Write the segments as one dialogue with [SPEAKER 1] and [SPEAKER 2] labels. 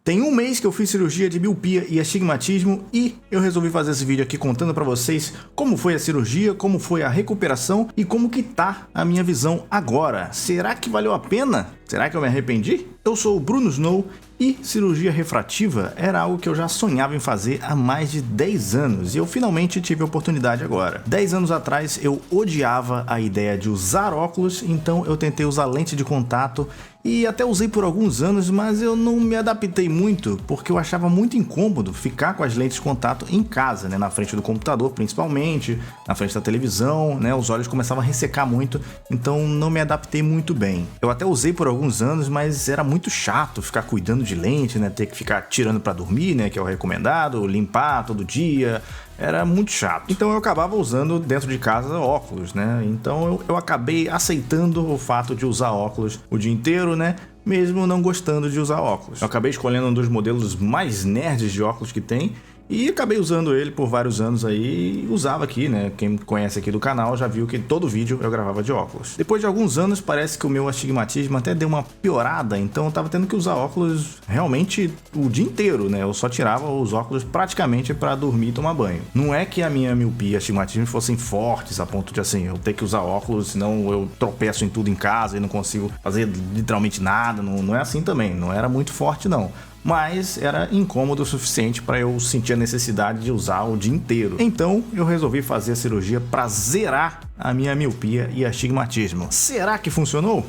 [SPEAKER 1] Tem um mês que eu fiz cirurgia de miopia e astigmatismo e eu resolvi fazer esse vídeo aqui contando pra vocês como foi a cirurgia, como foi a recuperação e como que tá a minha visão agora. Será que valeu a pena? Será que eu me arrependi? Eu sou o Bruno Snow e cirurgia refrativa era algo que eu já sonhava em fazer há mais de 10 anos e eu finalmente tive a oportunidade agora. 10 anos atrás eu odiava a ideia de usar óculos, então eu tentei usar lente de contato e até usei por alguns anos, mas eu não me adaptei muito porque eu achava muito incômodo ficar com as lentes de contato em casa, né, na frente do computador principalmente, na frente da televisão, né, os olhos começavam a ressecar muito, então não me adaptei muito bem. Eu até usei por alguns anos, mas era muito chato ficar cuidando de lente, né, ter que ficar tirando para dormir, né, que é o recomendado, limpar todo dia. Era muito chato. Então eu acabava usando dentro de casa óculos, né? Então eu acabei aceitando o fato de usar óculos o dia inteiro, né? Mesmo não gostando de usar óculos. Eu acabei escolhendo um dos modelos mais nerds de óculos que tem e acabei usando ele por vários anos aí e usava aqui, né? Quem me conhece aqui do canal já viu que todo vídeo eu gravava de óculos. Depois de alguns anos parece que o meu astigmatismo até deu uma piorada, então eu tava tendo que usar óculos realmente o dia inteiro, né? Eu só tirava os óculos praticamente para dormir e tomar banho. Não é que a minha miopia e astigmatismo fossem fortes a ponto de assim, eu ter que usar óculos, senão eu tropeço em tudo em casa e não consigo fazer literalmente nada, não é assim também, não era muito forte não. Mas era incômodo o suficiente para eu sentir a necessidade de usar o dia inteiro. Então eu resolvi fazer a cirurgia para zerar a minha miopia e astigmatismo. Será que funcionou?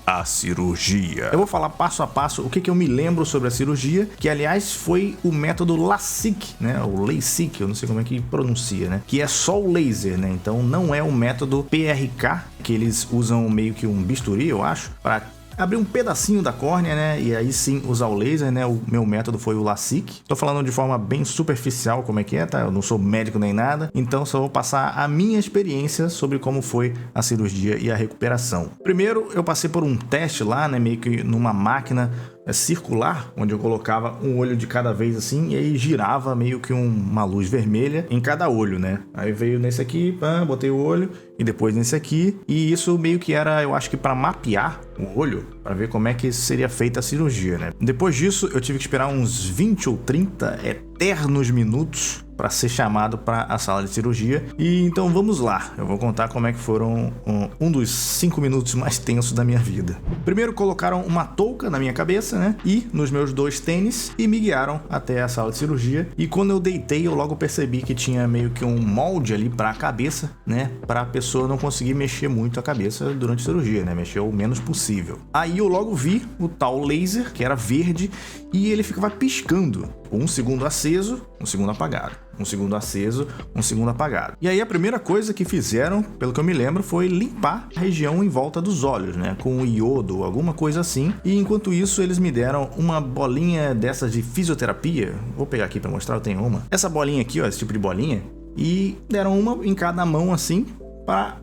[SPEAKER 1] A cirurgia. Eu vou falar passo a passo o que eu me lembro sobre a cirurgia, que aliás foi o método LASIK, né? O LASIK, eu não sei como é que pronuncia, né? Que é só o laser, né? Então não é o método PRK, que eles usam meio que um bisturi, eu acho, para abrir um pedacinho da córnea, né, e aí sim usar o laser, né, o meu método foi o LASIK. Tô falando de forma bem superficial como é que é, tá? Eu não sou médico nem nada, então só vou passar a minha experiência sobre como foi a cirurgia e a recuperação. Primeiro, eu passei por um teste lá, né, meio que numa máquina circular, onde eu colocava um olho de cada vez assim, e aí girava meio que uma luz vermelha em cada olho, né? Aí veio nesse aqui, botei o olho, e depois nesse aqui, e isso meio que era, eu acho que para mapear o olho, para ver como é que seria feita a cirurgia, né? Depois disso, eu tive que esperar uns 20 ou 30 eternos minutos para ser chamado para a sala de cirurgia. E então vamos lá, eu vou contar como é que foram um dos 5 minutos mais tensos da minha vida. Primeiro colocaram uma touca na minha cabeça, né, e nos meus 2 tênis e me guiaram até a sala de cirurgia. E quando eu deitei, eu logo percebi que tinha meio que um molde ali para a cabeça, né, para a pessoa não conseguir mexer muito a cabeça durante a cirurgia, né, mexer o menos possível. Aí eu logo vi o tal laser, que era verde, e ele ficava piscando. 1 segundo aceso, 1 segundo apagado. 1 segundo aceso, 1 segundo apagado. E aí a primeira coisa que fizeram, pelo que eu me lembro, foi limpar a região em volta dos olhos, né? Com iodo, alguma coisa assim. E enquanto isso, eles me deram uma bolinha dessas de fisioterapia. Vou pegar aqui pra mostrar, eu tenho uma. Essa bolinha aqui, ó, esse tipo de bolinha. E deram uma em cada mão, assim, para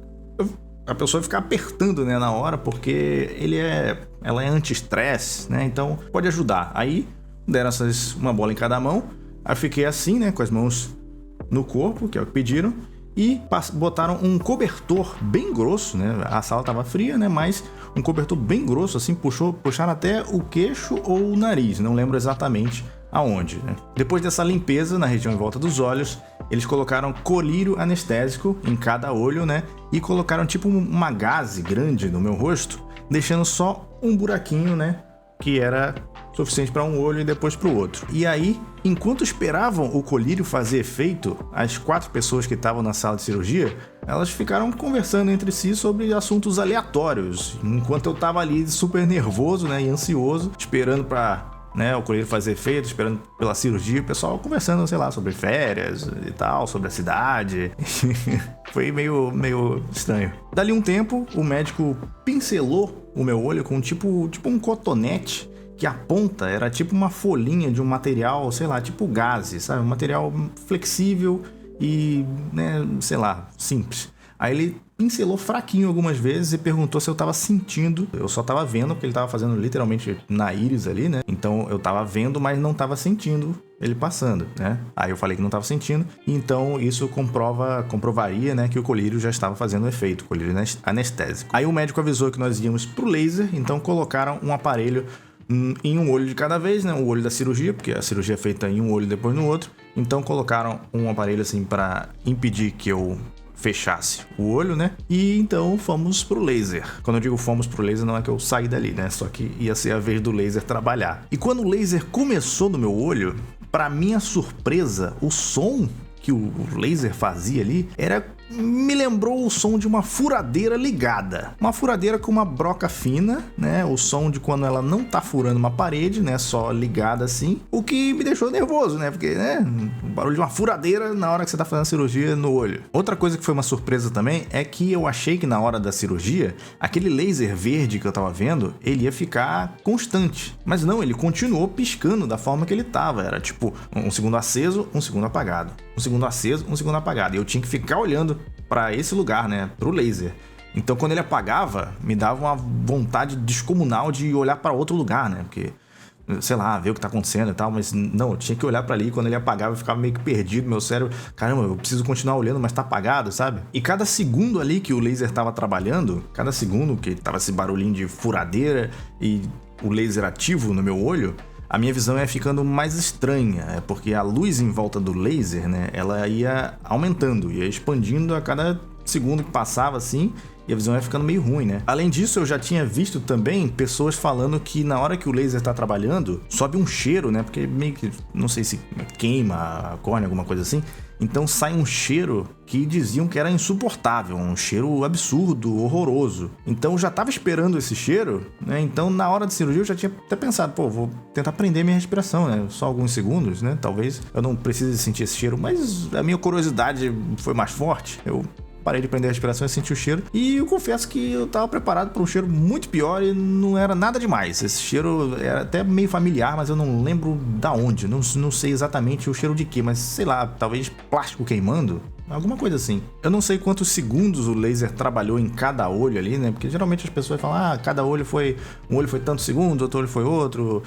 [SPEAKER 1] a pessoa ficar apertando, né, na hora, porque ela é anti-estresse, né? Então pode ajudar. Aí deram uma bola em cada mão, aí fiquei assim, né, com as mãos no corpo, que é o que pediram, e botaram um cobertor bem grosso, né, a sala tava fria, né, mas um cobertor bem grosso, assim, puxaram até o queixo ou o nariz, não lembro exatamente aonde, né. Depois dessa limpeza na região em volta dos olhos, eles colocaram colírio anestésico em cada olho, né, e colocaram tipo uma gaze grande no meu rosto, deixando só um buraquinho, né, que era suficiente para um olho e depois para o outro. E aí, enquanto esperavam o colírio fazer efeito, as 4 pessoas que estavam na sala de cirurgia, elas ficaram conversando entre si sobre assuntos aleatórios, enquanto eu tava ali super nervoso, né, e ansioso, esperando para, né, o colírio fazer efeito, esperando pela cirurgia, o pessoal conversando, sei lá, sobre férias e tal, sobre a cidade. Foi meio estranho. Dali um tempo, o médico pincelou o meu olho com tipo um cotonete, que a ponta era tipo uma folhinha de um material, sei lá, tipo gaze, sabe? Um material flexível e, né, sei lá, simples. Aí ele pincelou fraquinho algumas vezes e perguntou se eu tava sentindo. Eu só tava vendo, porque ele tava fazendo literalmente na íris ali, né? Então eu tava vendo, mas não tava sentindo ele passando, né? Aí eu falei que não tava sentindo, então isso comprovaria, né, que o colírio já estava fazendo efeito, o colírio anestésico. Aí o médico avisou que nós íamos pro laser, então colocaram um aparelho em um olho de cada vez, né? O olho da cirurgia, porque a cirurgia é feita em um olho depois no outro. Então colocaram um aparelho assim para impedir que eu fechasse o olho, né? E então fomos pro laser. Quando eu digo fomos pro laser, não é que eu saí dali, né? Só que ia ser a vez do laser trabalhar. E quando o laser começou no meu olho, para minha surpresa, o som que o laser fazia ali me lembrou o som de uma furadeira ligada. Uma furadeira com uma broca fina, né? O som de quando ela não tá furando uma parede, né? Só ligada assim. O que me deixou nervoso, né? Porque, né? O barulho de uma furadeira na hora que você tá fazendo a cirurgia no olho. Outra coisa que foi uma surpresa também é que eu achei que na hora da cirurgia, aquele laser verde que eu tava vendo, ele ia ficar constante. Mas não, ele continuou piscando da forma que ele tava. Era tipo um segundo aceso, um segundo apagado. Um segundo aceso, um segundo apagado. E eu tinha que ficar olhando para esse lugar, né, pro laser. Então quando ele apagava, me dava uma vontade descomunal de olhar para outro lugar, né, porque, sei lá, ver o que tá acontecendo e tal, mas não, eu tinha que olhar para ali. Quando ele apagava, eu ficava meio que perdido, meu cérebro, caramba, eu preciso continuar olhando, mas tá apagado, sabe? E cada segundo ali que o laser tava trabalhando, cada segundo que tava esse barulhinho de furadeira e o laser ativo no meu olho, a minha visão ia ficando mais estranha, porque a luz em volta do laser, né, ela ia aumentando, ia expandindo a cada segundo que passava assim, e a visão ia ficando meio ruim, né? Além disso, eu já tinha visto também pessoas falando que na hora que o laser tá trabalhando, sobe um cheiro, né? Porque meio que, não sei se queima a córnea, alguma coisa assim. Então sai um cheiro que diziam que era insuportável, um cheiro absurdo, horroroso. Então eu já tava esperando esse cheiro, né? Então na hora da cirurgia eu já tinha até pensado, pô, vou tentar prender minha respiração, né? Só alguns segundos, né? Talvez eu não precise sentir esse cheiro, mas a minha curiosidade foi mais forte. Eu parei de prender a respiração e senti o cheiro. E eu confesso que eu tava preparado para um cheiro muito pior e não era nada demais. Esse cheiro era até meio familiar, mas eu não lembro da onde. Não sei exatamente o cheiro de quê, mas sei lá, talvez plástico queimando. Alguma coisa assim. Eu não sei quantos segundos o laser trabalhou em cada olho ali, né? Porque geralmente as pessoas falam, cada olho foi... Um olho foi tantos segundos, outro olho foi outro.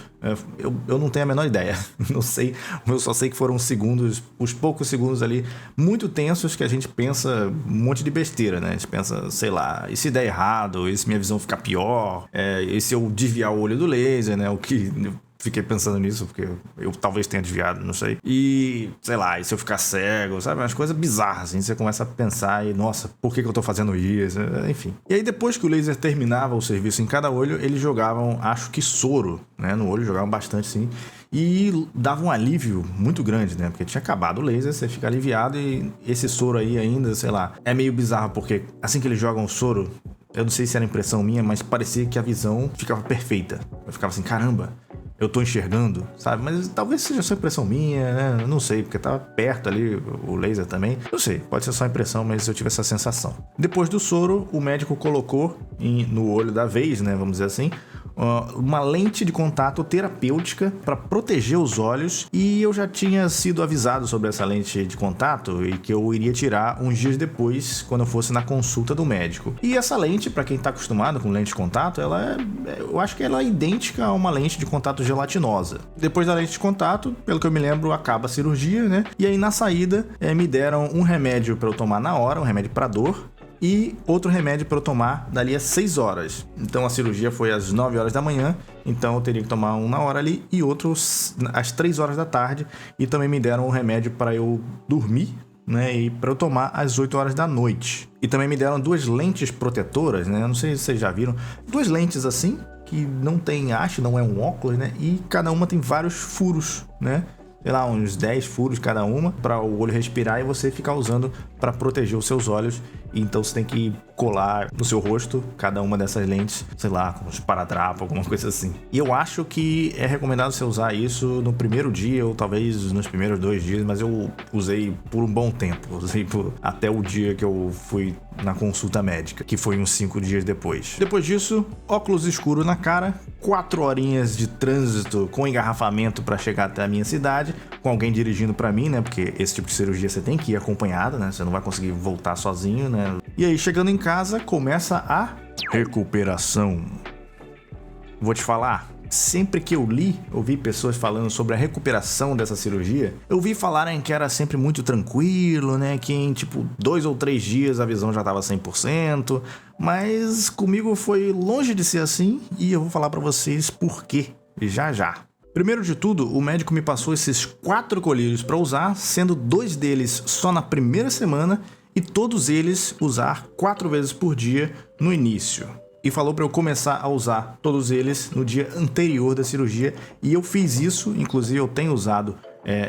[SPEAKER 1] Eu não tenho a menor ideia. Não sei. Eu só sei que foram segundos, os poucos segundos ali, muito tensos, que a gente pensa um monte de besteira, né? A gente pensa, sei lá, e se der errado? E se minha visão ficar pior? E se eu desviar o olho do laser, né? O que... Fiquei pensando nisso, porque eu talvez tenha desviado, não sei. E, sei lá, e se eu ficar cego, sabe? Umas coisas bizarras, assim. Você começa a pensar e, nossa, por que eu tô fazendo isso? Enfim. E aí, depois que o laser terminava o serviço em cada olho, eles jogavam, acho que soro, né? No olho, jogavam bastante, sim. E dava um alívio muito grande, né? Porque tinha acabado o laser, você fica aliviado e esse soro aí ainda, sei lá, é meio bizarro, porque assim que eles jogam o soro, eu não sei se era impressão minha, mas parecia que a visão ficava perfeita. Eu ficava assim, caramba, eu tô enxergando, sabe? Mas talvez seja só impressão minha, né? Eu não sei, porque tava perto ali o laser também. Não sei, pode ser só impressão, mas eu tive essa sensação. Depois do soro, o médico colocou no olho da vez, né? Vamos dizer assim, uma lente de contato terapêutica para proteger os olhos, e eu já tinha sido avisado sobre essa lente de contato e que eu iria tirar uns dias depois, quando eu fosse na consulta do médico. E essa lente, para quem tá acostumado com lente de contato, eu acho que ela é idêntica a uma lente de contato gelatinosa. Depois da lente de contato, pelo que eu me lembro, acaba a cirurgia, né? E aí na saída me deram um remédio para eu tomar na hora, um remédio para dor, e outro remédio para eu tomar dali a 6 horas. Então a cirurgia foi às 9 horas da manhã, então eu teria que tomar um na hora ali e outro às 3 horas da tarde. E também me deram um remédio para eu dormir, né, e para eu tomar às 8 horas da noite. E também me deram 2 lentes protetoras, né? Eu não sei se vocês já viram, 2 lentes assim, que não tem haste, não é um óculos, né? E cada uma tem vários furos, né? Sei lá, uns 10 furos cada uma, para o olho respirar e você ficar usando para proteger os seus olhos. Então você tem que colar no seu rosto cada uma dessas lentes, sei lá, com um esparadrapo, alguma coisa assim. E eu acho que é recomendado você usar isso no primeiro dia ou talvez nos primeiros 2 dias, mas eu usei por um bom tempo, usei até o dia que eu fui na consulta médica, que foi uns 5 dias depois. Depois disso, óculos escuros na cara, 4 horinhas de trânsito com engarrafamento para chegar até a minha cidade, com alguém dirigindo para mim, né? Porque esse tipo de cirurgia você tem que ir acompanhado, né? Você não vai conseguir voltar sozinho, né? E aí, chegando em casa, começa a recuperação. Vou te falar, sempre que eu ouvi pessoas falando sobre a recuperação dessa cirurgia, eu vi falarem que era sempre muito tranquilo, né? Que em, 2 ou 3 dias a visão já estava 100%. Mas comigo foi longe de ser assim, e eu vou falar pra vocês por quê já já. Primeiro de tudo, o médico me passou esses 4 colírios para usar, sendo 2 deles só na primeira semana e todos eles usar 4 vezes por dia no início. E falou para eu começar a usar todos eles no dia anterior da cirurgia, e eu fiz isso. Inclusive eu tenho usado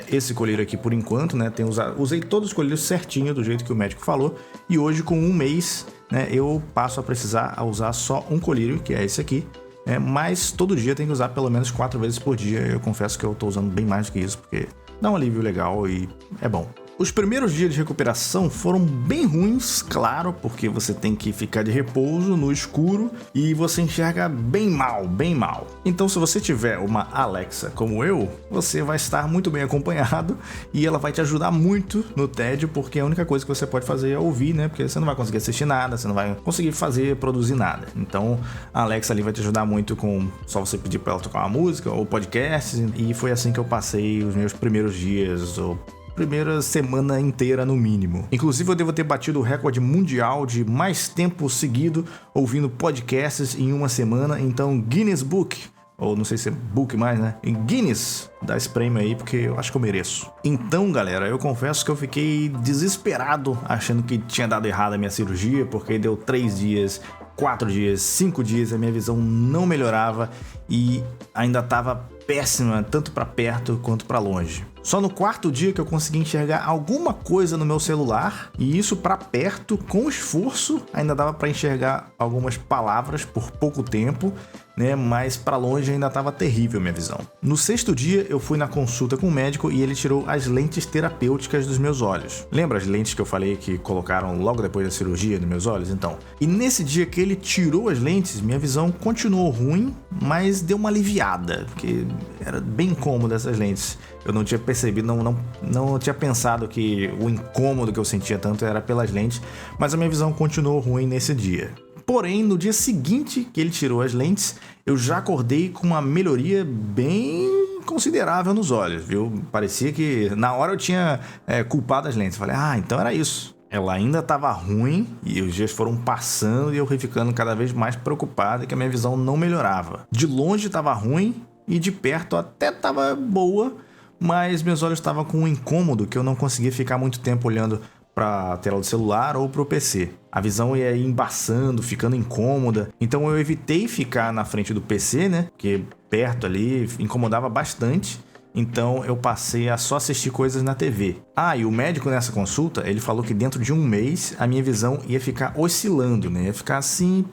[SPEAKER 1] esse colírio aqui por enquanto, né? Usei todos os colírios certinho do jeito que o médico falou, e hoje com 1 mês, né, eu passo a precisar usar só um colírio, que é esse aqui, mas todo dia tem que usar pelo menos 4 vezes por dia. Eu confesso que eu estou usando bem mais do que isso, porque dá um alívio legal e é bom. Os primeiros dias de recuperação foram bem ruins, claro, porque você tem que ficar de repouso no escuro e você enxerga bem mal, bem mal. Então, se você tiver uma Alexa como eu, você vai estar muito bem acompanhado e ela vai te ajudar muito no tédio, porque a única coisa que você pode fazer é ouvir, né? Porque você não vai conseguir assistir nada, você não vai conseguir produzir nada. Então, a Alexa ali vai te ajudar muito com só você pedir para ela tocar uma música ou podcast, e foi assim que eu passei os meus primeiros dias, ou primeira semana inteira no mínimo. Inclusive eu devo ter batido o recorde mundial de mais tempo seguido ouvindo podcasts em uma semana, então Guinness Book, ou não sei se é book mais, né? Em Guinness, dá esse prêmio aí porque eu acho que eu mereço. Então, galera, eu confesso que eu fiquei desesperado achando que tinha dado errado a minha cirurgia, porque deu 3 dias, 4 dias, 5 dias, a minha visão não melhorava e ainda estava péssima, tanto para perto quanto para longe. Só no 4º dia que eu consegui enxergar alguma coisa no meu celular, e isso para perto, com esforço, ainda dava para enxergar algumas palavras por pouco tempo, né? Mas para longe ainda estava terrível a minha visão. No 6º dia eu fui na consulta com o médico e ele tirou as lentes terapêuticas dos meus olhos. Lembra as lentes que eu falei que colocaram logo depois da cirurgia nos meus olhos? Então, e nesse dia que ele tirou as lentes, minha visão continuou ruim, mas deu uma aliviada, porque era bem incômodo essas lentes. Eu não tinha percebido, não tinha pensado que o incômodo que eu sentia tanto era pelas lentes, mas a minha visão continuou ruim nesse dia. Porém, no dia seguinte que ele tirou as lentes, eu já acordei com uma melhoria bem considerável nos olhos, viu? Parecia que na hora eu tinha culpado as lentes. Falei, então era isso. Ela ainda estava ruim e os dias foram passando e eu fui ficando cada vez mais preocupado que a minha visão não melhorava. De longe estava ruim e de perto até estava boa, mas meus olhos estavam com um incômodo que eu não conseguia ficar muito tempo olhando para a tela do celular ou para o PC. A visão ia embaçando, ficando incômoda. Então eu evitei ficar na frente do PC, né? Porque perto ali incomodava bastante. Então eu passei a só assistir coisas na TV. E o médico nessa consulta, ele falou que dentro de 1 mês a minha visão ia ficar oscilando, né? Ia ficar assim,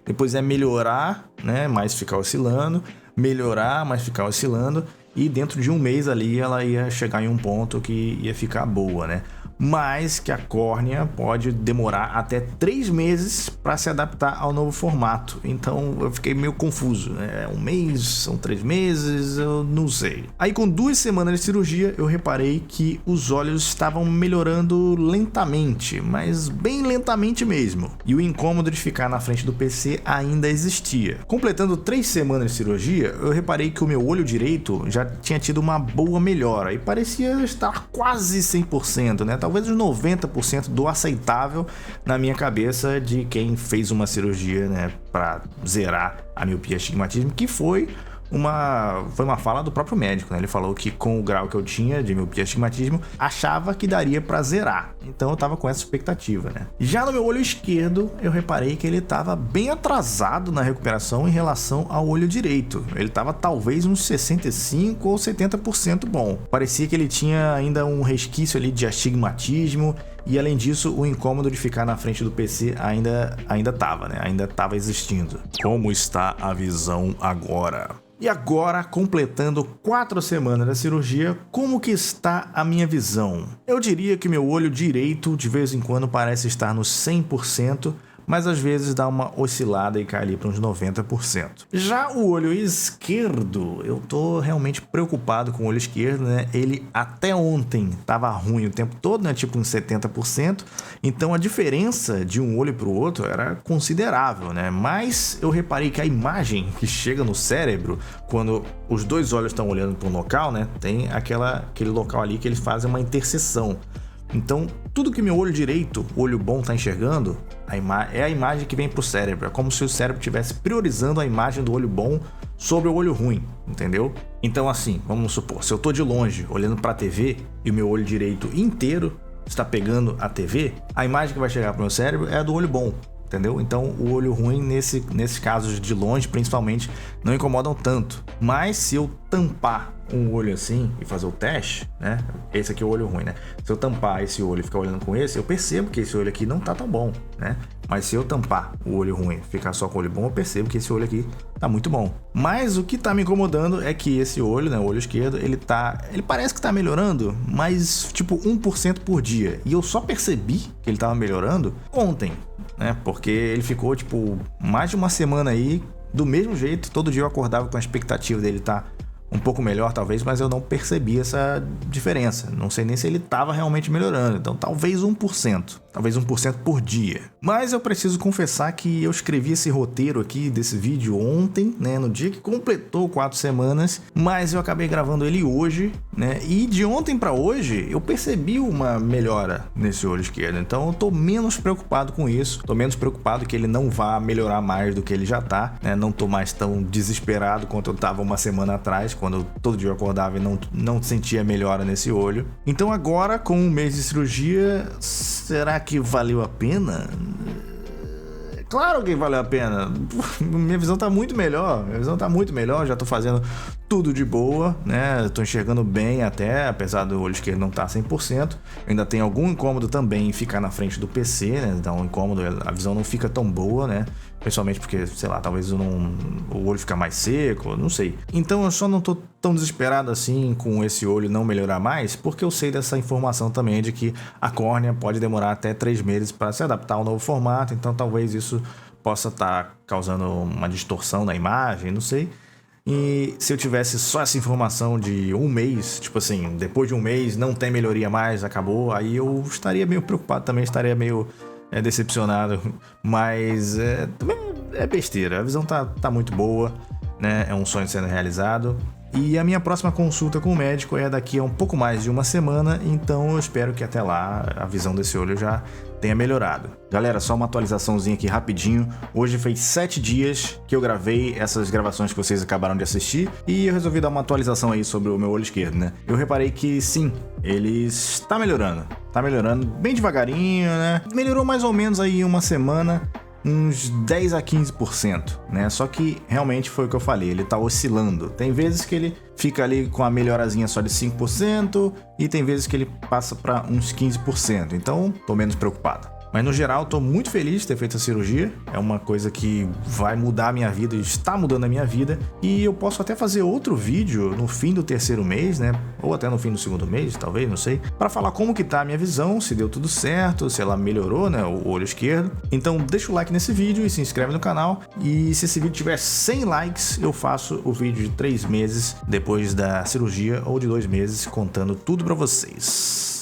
[SPEAKER 1] depois ia melhorar, né? Mas ficar oscilando, melhorar, mas ficar oscilando. E dentro de 1 mês ali ela ia chegar em um ponto que ia ficar boa, né? Mas que a córnea pode demorar até 3 meses para se adaptar ao novo formato. Então eu fiquei meio confuso, né? 1 mês, são 3 meses, eu não sei. Aí com 2 semanas de cirurgia eu reparei que os olhos estavam melhorando lentamente, mas bem lentamente mesmo. E o incômodo de ficar na frente do PC ainda existia. Completando 3 semanas de cirurgia, eu reparei que o meu olho direito já tinha tido uma boa melhora e parecia estar quase 100%, né? Talvez uns 90% do aceitável na minha cabeça de quem fez uma cirurgia, né, para zerar a miopia e astigmatismo, que foi uma fala do próprio médico, né? Ele falou que com o grau que eu tinha de miopia e astigmatismo, achava que daria para zerar. Então eu tava com essa expectativa, né? Já no meu olho esquerdo, eu reparei que ele tava bem atrasado na recuperação em relação ao olho direito. Ele tava talvez uns 65% ou 70% bom. Parecia que ele tinha ainda um resquício ali de astigmatismo. E além disso, o incômodo de ficar na frente do PC ainda tava, né? Ainda tava existindo. Como está a visão agora? E agora, completando 4 semanas da cirurgia, como que está a minha visão? Eu diria que meu olho direito de vez em quando parece estar no 100%, mas às vezes dá uma oscilada e cai ali para uns 90%. Já o olho esquerdo, eu tô realmente preocupado com o olho esquerdo, né? Ele até ontem tava ruim o tempo todo, né? Tipo uns 70%. Então a diferença de um olho para o outro era considerável, né? Mas eu reparei que a imagem que chega no cérebro, quando os 2 olhos estão olhando para um local, né? Tem aquele local ali que eles fazem uma interseção. Então, tudo que meu olho direito, o olho bom, está enxergando, é a imagem que vem para o cérebro. É como se o cérebro estivesse priorizando a imagem do olho bom sobre o olho ruim, entendeu? Então assim, vamos supor, se eu tô de longe olhando pra TV e o meu olho direito inteiro está pegando a TV, a imagem que vai chegar pro meu cérebro é a do olho bom, entendeu? Então o olho ruim nesses casos de longe principalmente não incomodam tanto. Mas se eu tampar um olho assim e fazer o teste, né? Esse aqui é o olho ruim, né? Se eu tampar esse olho e ficar olhando com esse, eu percebo que esse olho aqui não tá tão bom, né? Mas se eu tampar o olho ruim e ficar só com o olho bom, eu percebo que esse olho aqui tá muito bom. Mas o que tá me incomodando é que esse olho, né, o olho esquerdo, ele parece que tá melhorando, mas tipo 1% por dia. E eu só percebi que ele tava melhorando ontem, né? Porque ele ficou tipo mais de uma semana aí do mesmo jeito. Todo dia eu acordava com a expectativa dele estar um pouco melhor talvez, mas eu não percebi essa diferença. Não sei nem se ele estava realmente melhorando. Então talvez 1%. Talvez 1% por dia. Mas eu preciso confessar que eu escrevi esse roteiro aqui desse vídeo ontem, né? No dia que completou 4 semanas. Mas eu acabei gravando ele hoje, né? E de ontem para hoje eu percebi uma melhora nesse olho esquerdo. Então eu tô menos preocupado com isso. Tô menos preocupado que ele não vá melhorar mais do que ele já tá, né? Não tô mais tão desesperado quanto eu tava uma semana atrás, quando todo dia eu acordava e não sentia melhora nesse olho. Então agora, com um mês de cirurgia, será que valeu a pena? Claro que valeu a pena. Minha visão tá muito melhor. Já tô fazendo tudo de boa, né? Tô enxergando bem até, apesar do olho esquerdo não estar 100%. Eu ainda tenho algum incômodo também em ficar na frente do PC, né? Dá um incômodo, a visão não fica tão boa, né? Principalmente porque, sei lá, talvez o olho fica mais seco, não sei. Então eu só não tô tão desesperado assim com esse olho não melhorar mais, porque eu sei dessa informação também de que a córnea pode demorar até 3 meses para se adaptar ao novo formato, então talvez isso possa estar causando uma distorção na imagem, não sei. E se eu tivesse só essa informação de um mês, tipo assim, depois de um mês não tem melhoria mais, acabou, aí eu estaria meio preocupado também, estaria meio decepcionado, mas também é besteira, a visão tá muito boa, né? É um sonho sendo realizado. E a minha próxima consulta com o médico é daqui a um pouco mais de uma semana, então eu espero que até lá a visão desse olho já tenha melhorado. Galera, só uma atualizaçãozinha aqui rapidinho. Hoje fez 7 dias que eu gravei essas gravações que vocês acabaram de assistir e eu resolvi dar uma atualização aí sobre o meu olho esquerdo, né? Eu reparei que sim, ele está melhorando. Tá melhorando bem devagarinho, né? Melhorou mais ou menos aí em uma semana, uns 10 a 15%, né? Só que realmente foi o que eu falei, ele tá oscilando. Tem vezes que ele fica ali com a melhorazinha só de 5% e tem vezes que ele passa para uns 15%. Então, tô menos preocupado. Mas no geral, tô muito feliz de ter feito a cirurgia. É uma coisa que vai mudar a minha vida, está mudando a minha vida. E eu posso até fazer outro vídeo no fim do 3º mês, né? Ou até no fim do 2º mês, talvez, não sei. Para falar como que tá a minha visão, se deu tudo certo, se ela melhorou, né? O olho esquerdo. Então deixa o like nesse vídeo e se inscreve no canal. E se esse vídeo tiver 100 likes, eu faço o vídeo de 3 meses depois da cirurgia ou de 2 meses, contando tudo para vocês.